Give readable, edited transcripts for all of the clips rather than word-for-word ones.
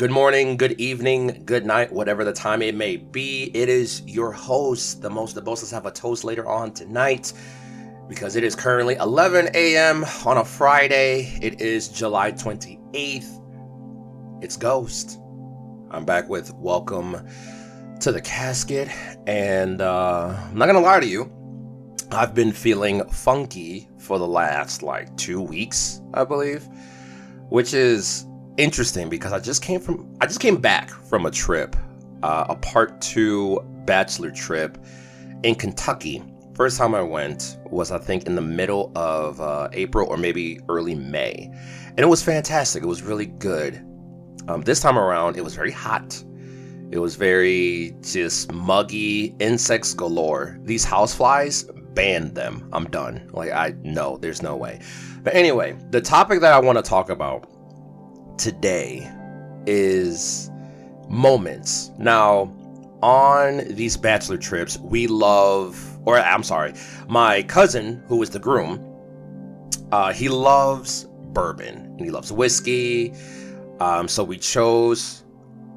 Good morning, good evening, good night, whatever the time it may be. It is your host, the boss. Let's have a toast later on tonight because it is currently 11 a.m. on a Friday. It is July 28th. It's Ghost. I'm back with welcome to the Cast-ket, and I'm not gonna lie to you. I've been feeling funky for the last 2 weeks, I believe, which is interesting because I just came back from a trip, a part 2 bachelor trip in Kentucky. First time I went was, I think, in the middle of April or maybe early May, and it was fantastic. It was really good. This time around, it was very hot. It was very just muggy, insects galore. These houseflies, ban them. I'm done. No, there's no way. But anyway, the topic that I want to talk about today is moments. Now, on these bachelor trips, my cousin, who is the groom, he loves bourbon and he loves whiskey. So we chose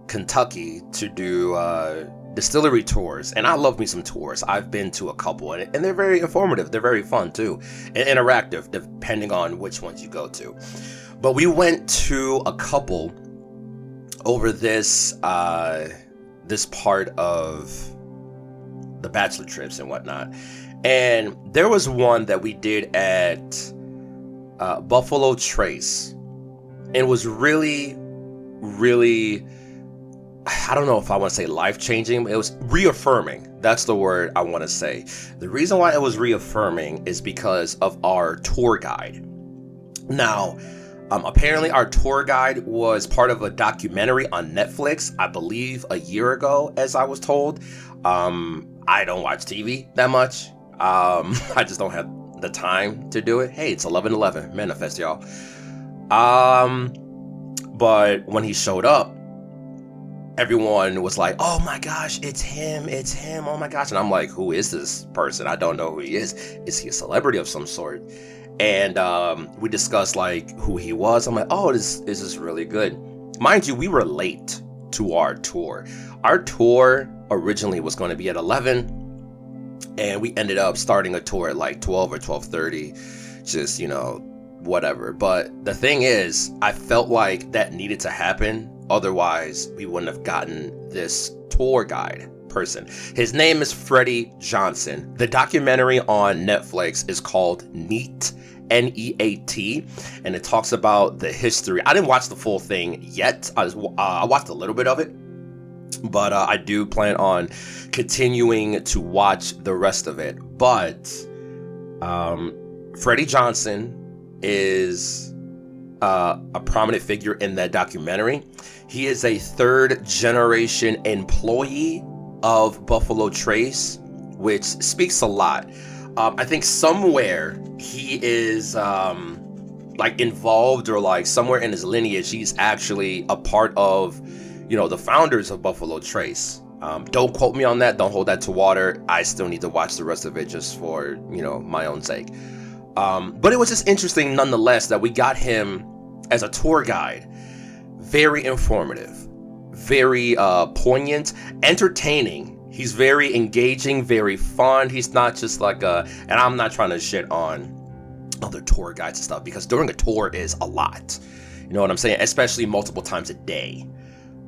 Kentucky to do distillery tours, and I love me some tours. I've been to a couple, and they're very informative. They're very fun too, and interactive, depending on which ones you go to. But we went to a couple over this part of the bachelor trips and whatnot, and there was one that we did at Buffalo Trace, and it was really, really, I don't know if I want to say life-changing. It was reaffirming. That's the word I want to say. The reason why it was reaffirming is because of our tour guide. Now, apparently our tour guide was part of a documentary on Netflix, I believe a year ago, as I was told. I don't watch TV that much. I just don't have the time to do it. Hey, it's 11/11. Manifest, y'all. But when he showed up, everyone was like, "Oh my gosh, it's him, oh my gosh." And I'm like, "Who is this person? I don't know who he is. Is he a celebrity of some sort?" And we discussed who he was. I'm like, "Oh, this is really good." Mind you, we were late to our tour. Our tour originally was going to be at 11, and we ended up starting a tour at 12 or 12:30. Just, whatever. But the thing is, I felt like that needed to happen. Otherwise, we wouldn't have gotten this tour guide person. His name is Freddie Johnson. The documentary on Netflix is called Neat, N-E-A-T, and it talks about the history. I didn't watch the full thing yet. I watched a little bit of it, but I do plan on continuing to watch the rest of it. But Freddie Johnson is a prominent figure in that documentary. He is a third generation employee of Buffalo Trace, which speaks a lot. I think somewhere he is involved, or somewhere in his lineage, he's actually a part of, the founders of Buffalo Trace. Don't quote me on that. Don't hold that to water. I still need to watch the rest of it just for, my own sake. But it was just interesting nonetheless that we got him as a tour guide. Very informative, very poignant, entertaining. He's very engaging, very fun. He's not just and I'm not trying to shit on other tour guides and stuff, because during a tour is a lot. You know what I'm saying? Especially multiple times a day.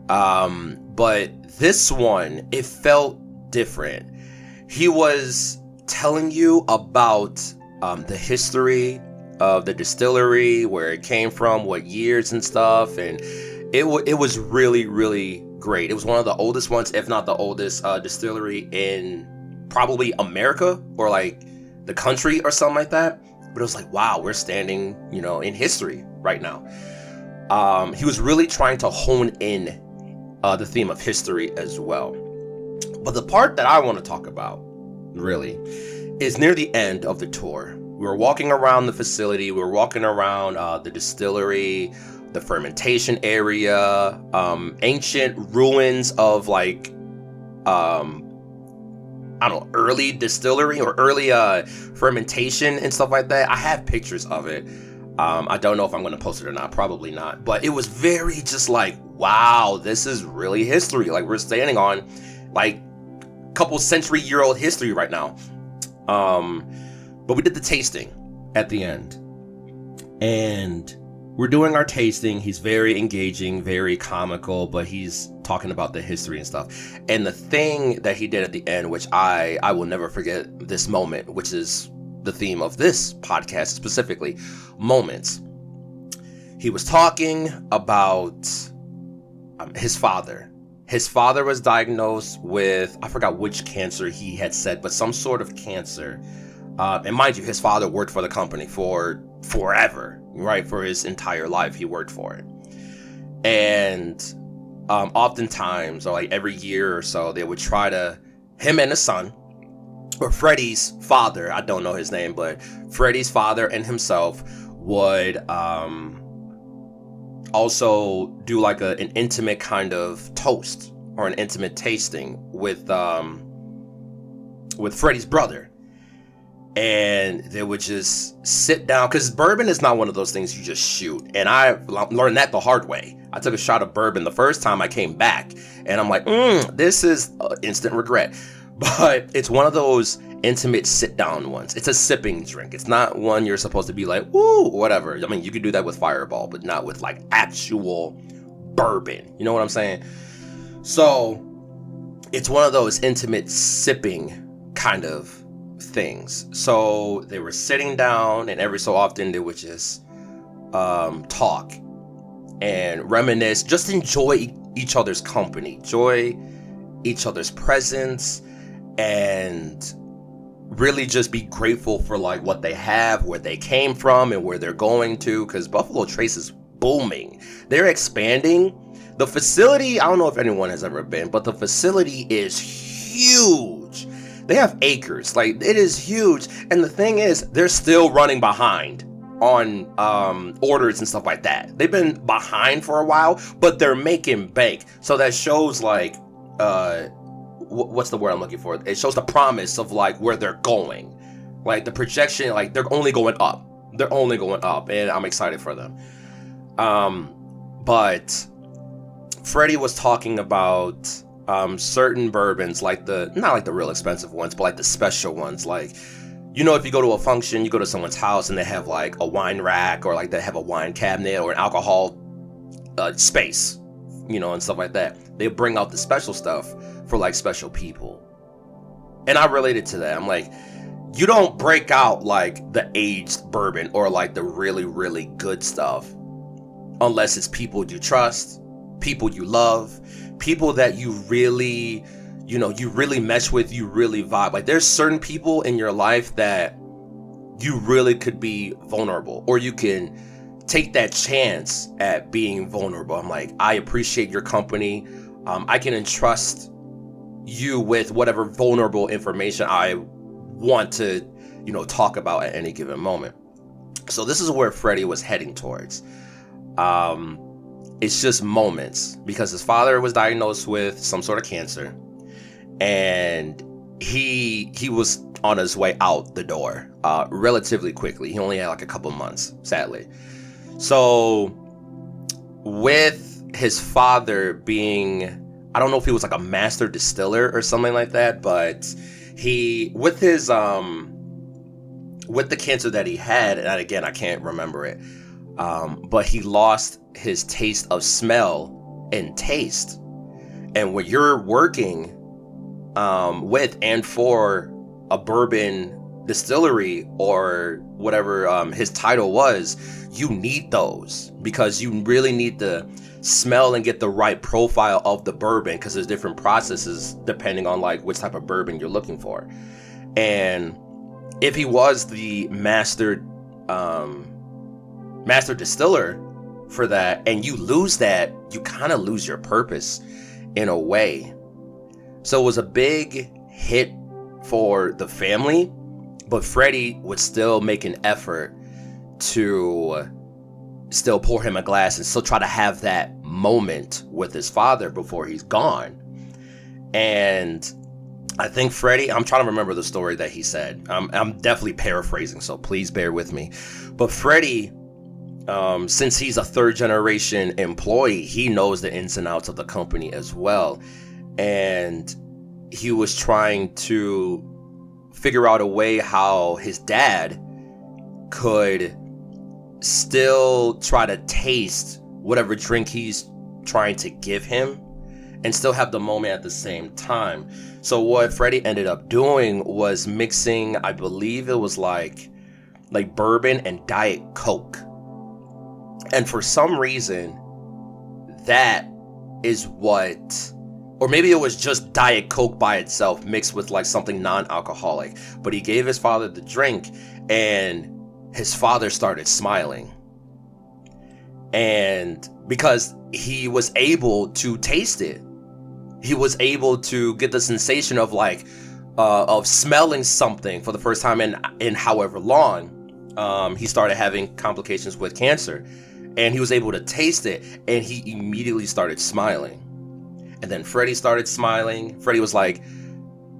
But this one, it felt different. He was telling you about the history of the distillery, where it came from, what years and stuff, and it was really, really great. It was one of the oldest ones, if not the oldest distillery in probably America, or the country or something like that. But it was wow, we're standing, in history right now. He was really trying to hone in the theme of history as well. But the part that I want to talk about, really, is near the end of the tour. We were walking around the facility. We were walking around the distillery, the fermentation area, ancient ruins of early distillery or early fermentation and stuff like that. I have pictures of it. I don't know if I'm going to post it or not, probably not, but it was very just like, wow, this is really history. Like, we're standing on like a couple century-year-old history right now. But we did the tasting at the end, and we're doing our tasting. He's very engaging, very comical, but he's talking about the history and stuff. And the thing that he did at the end, which I will never forget this moment, which is the theme of this podcast specifically, moments. He was talking about his father. His father was diagnosed with, I forgot which cancer he had said, but some sort of cancer. And mind you, his father worked for the company for forever, right? For his entire life, he worked for it. And oftentimes, or like every year or so, they would try to, him and his son, or Freddie's father, I don't know his name, but Freddie's father and himself would also do like an intimate kind of toast or an intimate tasting with Freddie's brother. And they would just sit down, because bourbon is not one of those things you just shoot. And I learned that the hard way. I took a shot of bourbon the first time I came back, and I'm like, this is instant regret. But it's one of those intimate sit-down ones. It's a sipping drink. It's not one you're supposed to be like, woo, whatever. I mean, you could do that with Fireball, but not with like actual bourbon. You know what I'm saying? So it's one of those intimate sipping kind of things. So they were sitting down, and every so often they would just talk and reminisce, just enjoy each other's company, enjoy each other's presence, and really just be grateful for like what they have, where they came from, and where they're going to, because Buffalo Trace is booming. They're expanding. The facility, I don't know if anyone has ever been, but the facility is huge. They have acres, like it is huge. And the thing is, they're still running behind on orders and stuff like that. They've been behind for a while, but they're making bank. So that shows like what's the word I'm looking for? It shows the promise of like where they're going, like the projection, like they're only going up. They're only going up, and I'm excited for them. But Freddie was talking about certain bourbons, like not like the real expensive ones, but like the special ones. Like, you know, if you go to a function, you go to someone's house and they have like a wine rack, or like they have a wine cabinet or an alcohol space, you know, and stuff like that. They bring out the special stuff for like special people. And I related to that. I'm like, you don't break out like the aged bourbon or like the really, really good stuff unless it's people you trust, people you love, people that you really, you know, you really mesh with, you really vibe. Like there's certain people in your life that you really could be vulnerable, or you can take that chance at being vulnerable. I'm like, I appreciate your company. I can entrust you with whatever vulnerable information I want to, you know, talk about at any given moment. So this is where Freddie was heading towards. It's just moments, because his father was diagnosed with some sort of cancer, and he was on his way out the door relatively quickly. He only had like a couple months, sadly. So with his father being, I don't know if he was like a master distiller or something like that, but he, with his with the cancer that he had, and again I can't remember it, but he lost his taste of smell and taste. And when you're working with and for a bourbon distillery, or whatever his title was, you need those, because you really need to smell and get the right profile of the bourbon, because there's different processes depending on like which type of bourbon you're looking for. And if he was the master distiller for that, and you lose that, you kind of lose your purpose in a way. So it was a big hit for the family, but Freddie would still make an effort to still pour him a glass and still try to have that moment with his father before he's gone. And I think Freddie, I'm trying to remember the story that he said. I'm definitely paraphrasing, so please bear with me. But Freddie Since he's a third generation employee, he knows the ins and outs of the company as well. And he was trying to figure out a way how his dad could still try to taste whatever drink he's trying to give him and still have the moment at the same time. So what Freddie ended up doing was mixing, I believe it was like bourbon and Diet Coke. And for some reason, that is what, or maybe it was just Diet Coke by itself mixed with like something non-alcoholic. But he gave his father the drink and his father started smiling. And because he was able to taste it, he was able to get the sensation of like of smelling something for the first time in however long. He started having complications with cancer, and he was able to taste it, and he immediately started smiling. And then Freddie started smiling. Freddie was like,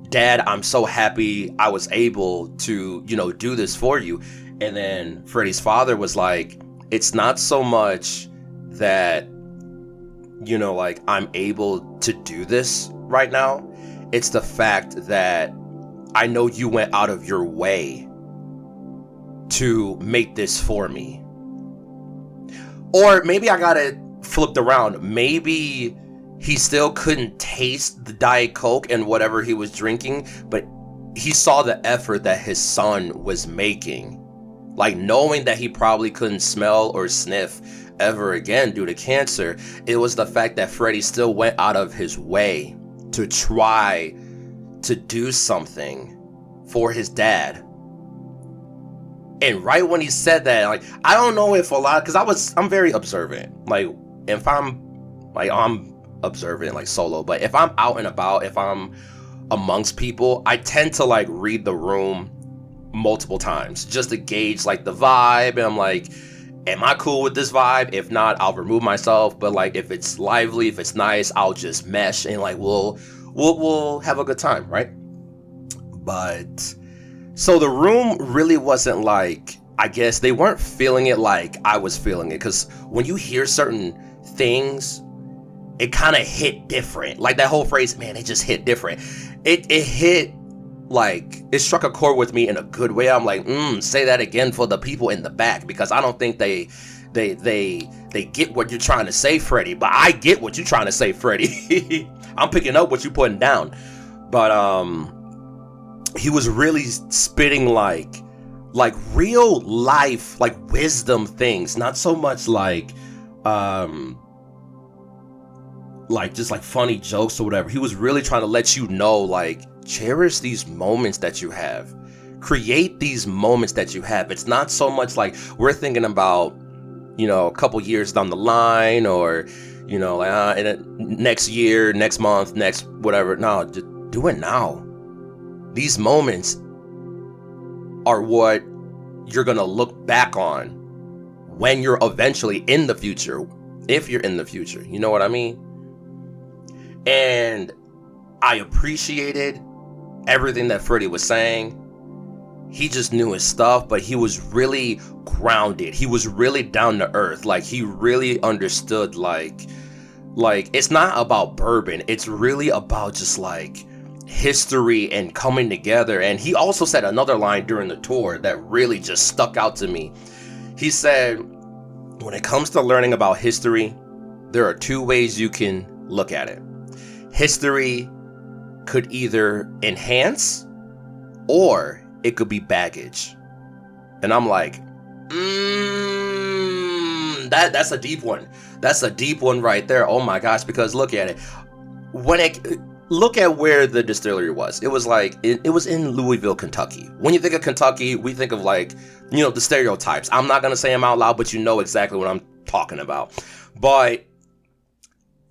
"Dad, I'm so happy I was able to, do this for you." And then Freddie's father was like, "It's not so much that, like I'm able to do this right now. It's the fact that I know you went out of your way to make this for me." Or maybe I got it flipped around. Maybe he still couldn't taste the Diet Coke and whatever he was drinking, but he saw the effort that his son was making. Like, knowing that he probably couldn't smell or sniff ever again due to cancer, it was the fact that Freddie still went out of his way to try to do something for his dad. And right when he said that, like, I don't know if a lot, because I'm very observant. Like, if I'm observant, like solo, but if I'm out and about, if I'm amongst people, I tend to like read the room multiple times just to gauge like the vibe. And I'm like, am I cool with this vibe? If not, I'll remove myself. But like, if it's lively, if it's nice, I'll just mesh and like we'll have a good time, right? But so the room really wasn't like, I guess they weren't feeling it like I was feeling it, because when you hear certain things, it kind of hit different. Like that whole phrase, man, it just hit different. It hit like, it struck a chord with me in a good way. I'm like, say that again for the people in the back, because I don't think they get what you're trying to say, Freddie. But I get what you're trying to say, Freddie. I'm picking up what you're putting down. But he was really spitting like real life, like wisdom things, not so much like just like funny jokes or whatever. He was really trying to let you know, like, cherish these moments that you have. Create these moments that you have. It's not so much like we're thinking about, a couple years down the line, or, next year, next month, next whatever. No, just do it now. These moments are what you're going to look back on when you're eventually in the future, if you're in the future. You know what I mean? And I appreciated everything that Freddie was saying. He just knew his stuff, but he was really grounded. He was really down to earth. Like, he really understood, like it's not about bourbon. It's really about just like history and coming together. And he also said another line during the tour that really just stuck out to me. He said, when it comes to learning about history, there are two ways you can look at it. History could either enhance or it could be baggage. And I'm like, that's a deep one. That's a deep one right there. Oh my gosh, because look at it. Look at where the distillery was. It was like, it was in Louisville, Kentucky. When you think of Kentucky, we think of like, the stereotypes. I'm not going to say them out loud, but you know exactly what I'm talking about. But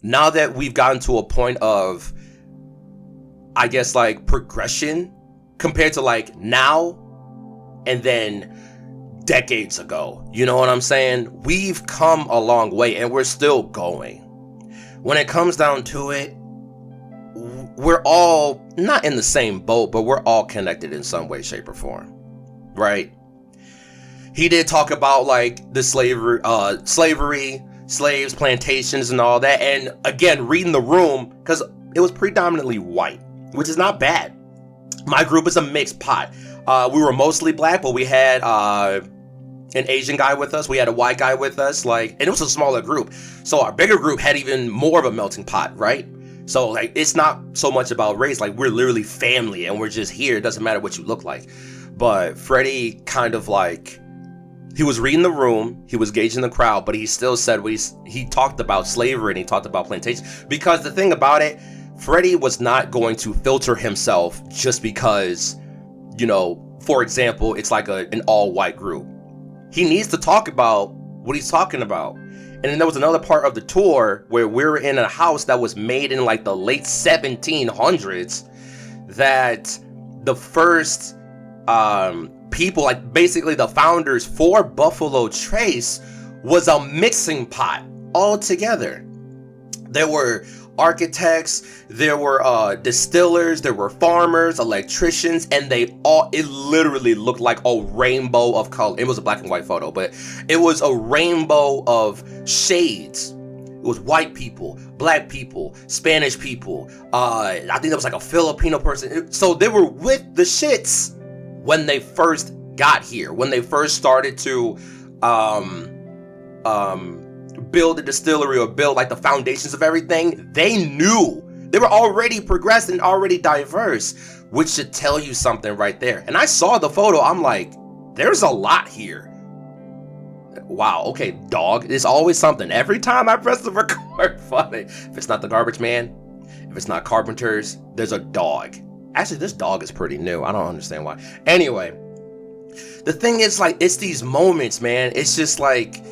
now that we've gotten to a point of, I guess, like progression compared to like now and then decades ago, you know what I'm saying? We've come a long way and we're still going. When it comes down to it, we're all not in the same boat, but we're all connected in some way, shape, or form, right? he did talk about like the slavery, slaves, plantations, and all that. And again, reading the room, because it was predominantly white, which is not bad. My group is a mixed pot. We were mostly black, but we had an Asian guy with us. We had a white guy with us, and it was a smaller group. So our bigger group had even more of a melting pot, right? So like, it's not so much about race. Like, we're literally family and we're just here. It doesn't matter what you look like. But Freddie kind of like, he was reading the room, he was gauging the crowd, but he still said he talked about slavery and he talked about plantation. Because the thing about it, Freddie was not going to filter himself just because, for example, it's like an all-white group. He needs to talk about what he's talking about. And then there was another part of the tour where we were in a house that was made in like the late 1700s, that the first people, like basically the founders for Buffalo Trace, was a mixing pot altogether. There were architects, there were distillers, there were farmers, electricians, and it literally looked like a rainbow of color. It was a black and white photo, but it was a rainbow of shades. It was white people, black people, Spanish people, I think there was like a Filipino person. So they were with the shits when they first got here, when they first started to build a distillery or build like the foundations of everything. They knew they were already progressed and already diverse, which should tell you something right there. And I saw the photo, I'm like, there's a lot here. Wow, okay, dog, there's always something. Every time I press the record button, if it's not the Garbage Man, if it's not Carpenters, there's a dog. Actually, this dog is pretty new. I don't understand why. Anyway, the thing is, like, it's these moments, man. It's just like,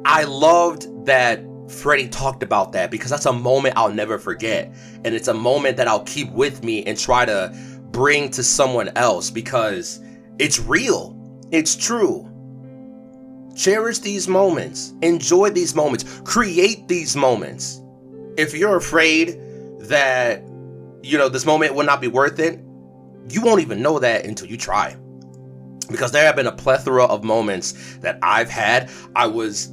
I loved that Freddie talked about that, because that's a moment I'll never forget. And it's a moment that I'll keep with me and try to bring to someone else, because it's real. It's true. Cherish these moments. Enjoy these moments. Create these moments. If you're afraid that, this moment will not be worth it, you won't even know that until you try. Because there have been a plethora of moments that I've had I was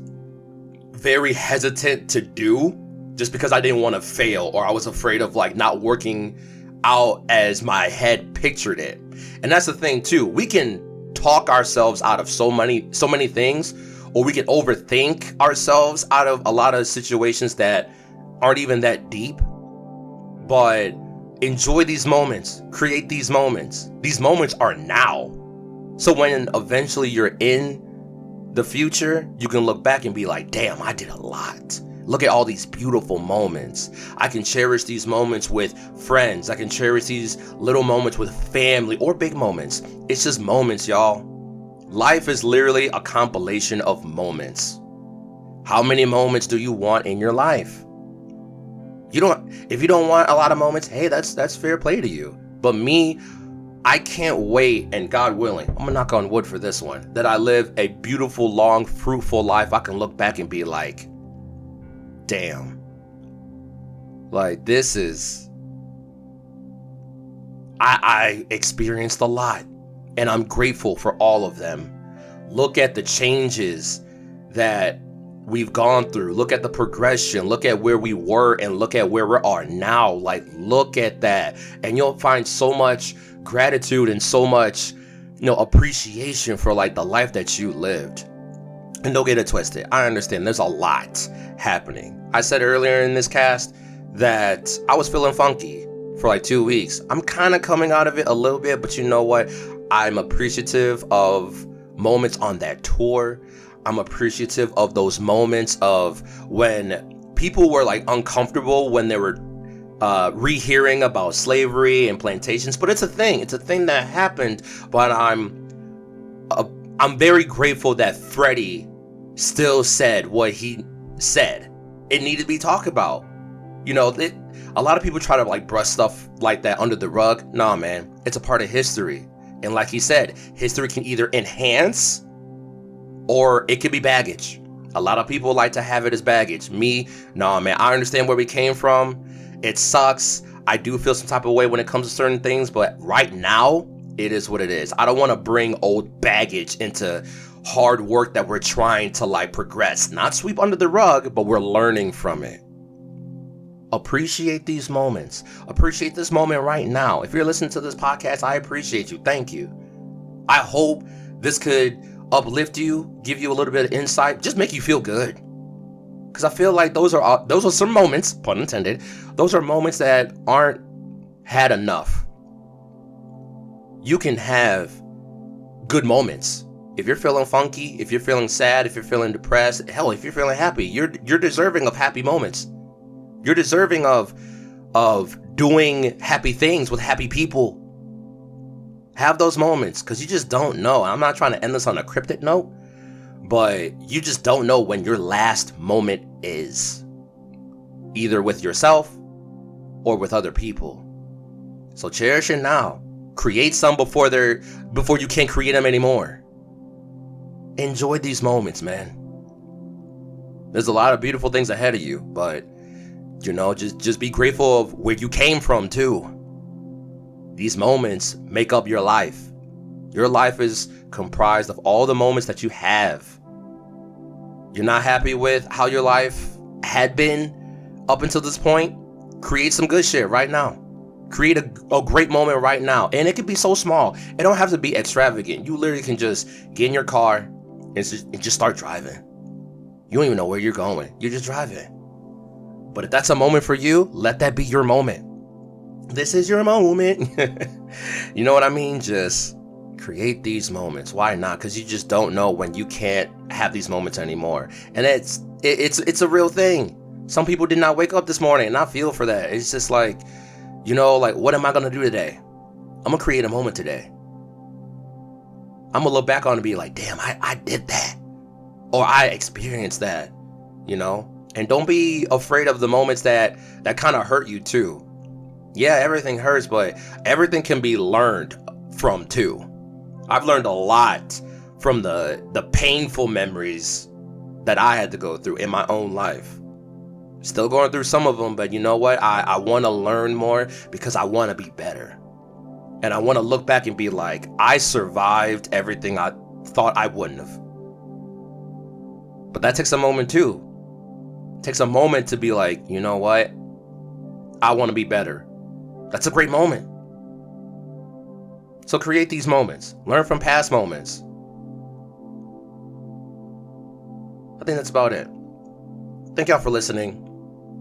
very hesitant to do just because I didn't want to fail, or I was afraid of like not working out as my head pictured it. And that's the thing too. We can talk ourselves out of so many things, or we can overthink ourselves out of a lot of situations that aren't even that deep. But enjoy these moments. Create these moments. These moments are now. So when eventually you're in the future, you can look back and be like, damn, I did a lot. Look at all these beautiful moments. I can cherish these moments with friends. I can cherish these little moments with family, or big moments. It's just moments, y'all. Life is literally a compilation of moments. How many moments do you want in your life? If you don't want a lot of moments, hey, that's fair play to you. But me, I can't wait, and God willing, I'm gonna knock on wood for this one, that I live a beautiful, long, fruitful life. I can look back and be like, damn, like this is, I experienced a lot, and I'm grateful for all of them. Look at the changes that we've gone through. Look at the progression. Look at where we were and look at where we are now. Like, look at that, and you'll find so much gratitude and so much, appreciation for like the life that you lived. And don't get it twisted. I understand there's a lot happening. I said earlier in this cast that I was feeling funky for like 2 weeks. I'm kind of coming out of it a little bit, but you know what? I'm appreciative of moments on that tour. I'm appreciative of those moments of when people were like uncomfortable when they were rehearing about slavery and plantations. But it's a thing that happened. But I'm very grateful that Freddie still said what he said. It needed to be talked about. A lot of people try to like brush stuff like that under the rug. Nah, man, it's a part of history. And like he said, history can either enhance or it could be baggage. A lot of people like to have it as baggage. Me, nah, man, I understand where we came from. It sucks. I do feel some type of way when it comes to certain things, but right now, it is what it is. I don't want to bring old baggage into hard work that we're trying to like progress, not sweep under the rug, but we're learning from it. Appreciate these moments. Appreciate this moment right now. If you're listening to this podcast, I appreciate you. Thank you. I hope this could uplift you, give you a little bit of insight, just make you feel good. Because I feel like those are some moments, pun intended, those are moments that aren't had enough. You can have good moments. If you're feeling funky, if you're feeling sad, if you're feeling depressed, hell, if you're feeling happy, you're deserving of happy moments. You're deserving of doing happy things with happy people. Have those moments, because you just don't know. I'm not trying to end this on a cryptic note, but you just don't know when your last moment is, either with yourself or with other people. So cherish it now. Create some before you can't create them anymore. Enjoy these moments, man. There's a lot of beautiful things ahead of you, but just be grateful of where you came from too. These moments make up your life. Your life is comprised of all the moments that you have. You're not happy with how your life had been up until this point? Create some good shit right now. Create a great moment right now. And it can be so small. It don't have to be extravagant. You literally can just get in your car and just start driving. You don't even know where you're going. You're just driving. But if that's a moment for you, let that be your moment. This is your moment. You know what I mean? Just create these moments. Why not? Because you just don't know when you can't have these moments anymore. And it's a real thing. Some people did not wake up this morning, and I feel for that. It's just like, what am I going to do today? I'm going to create a moment today. I'm going to look back on it and be like, damn, I did that. Or I experienced that, And don't be afraid of the moments that kind of hurt you too. Yeah, everything hurts, but everything can be learned from too. I've learned a lot from the painful memories that I had to go through in my own life. Still going through some of them, but you know what? I want to learn more because I want to be better. And I want to look back and be like, I survived everything I thought I wouldn't have. But that takes a moment too. It takes a moment to be like, you know what? I want to be better. That's a great moment. So create these moments. Learn from past moments. I think that's about it. Thank y'all for listening.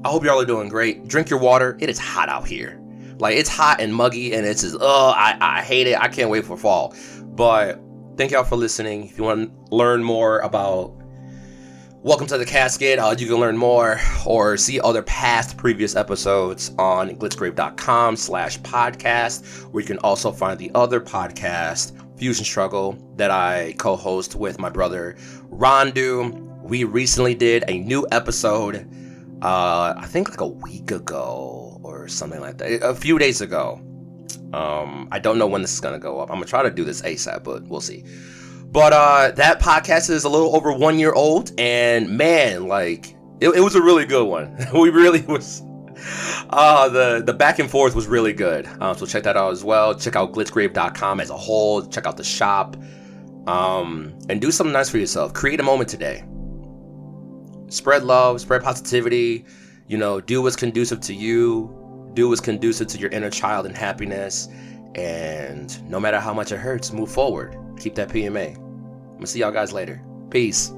I hope y'all are doing great. Drink your water. It is hot out here. Like, it's hot and muggy, and it's just, I hate it. I can't wait for fall. But thank y'all for listening. If you want to learn more about Welcome to the Cast-ket, you can learn more or see other previous episodes on glitchxgrave.com/podcast, where you can also find the other podcast, Fusion Struggle, that I co-host with my brother Rondue. We recently did a new episode, I think like a week ago or something like that, a few days ago. I don't know when this is going to go up. I'm going to try to do this ASAP, but we'll see. But that podcast is a little over 1 year old, and man, like, it was a really good one. We really was, the back and forth was really good. So check that out as well. Check out glitchxgrave.com as a whole. Check out the shop, and do something nice for yourself. Create a moment today. Spread love, spread positivity, do what's conducive to you, do what's conducive to your inner child and happiness, and no matter how much it hurts, move forward. Keep that PMA. I'm gonna see y'all guys later. Peace.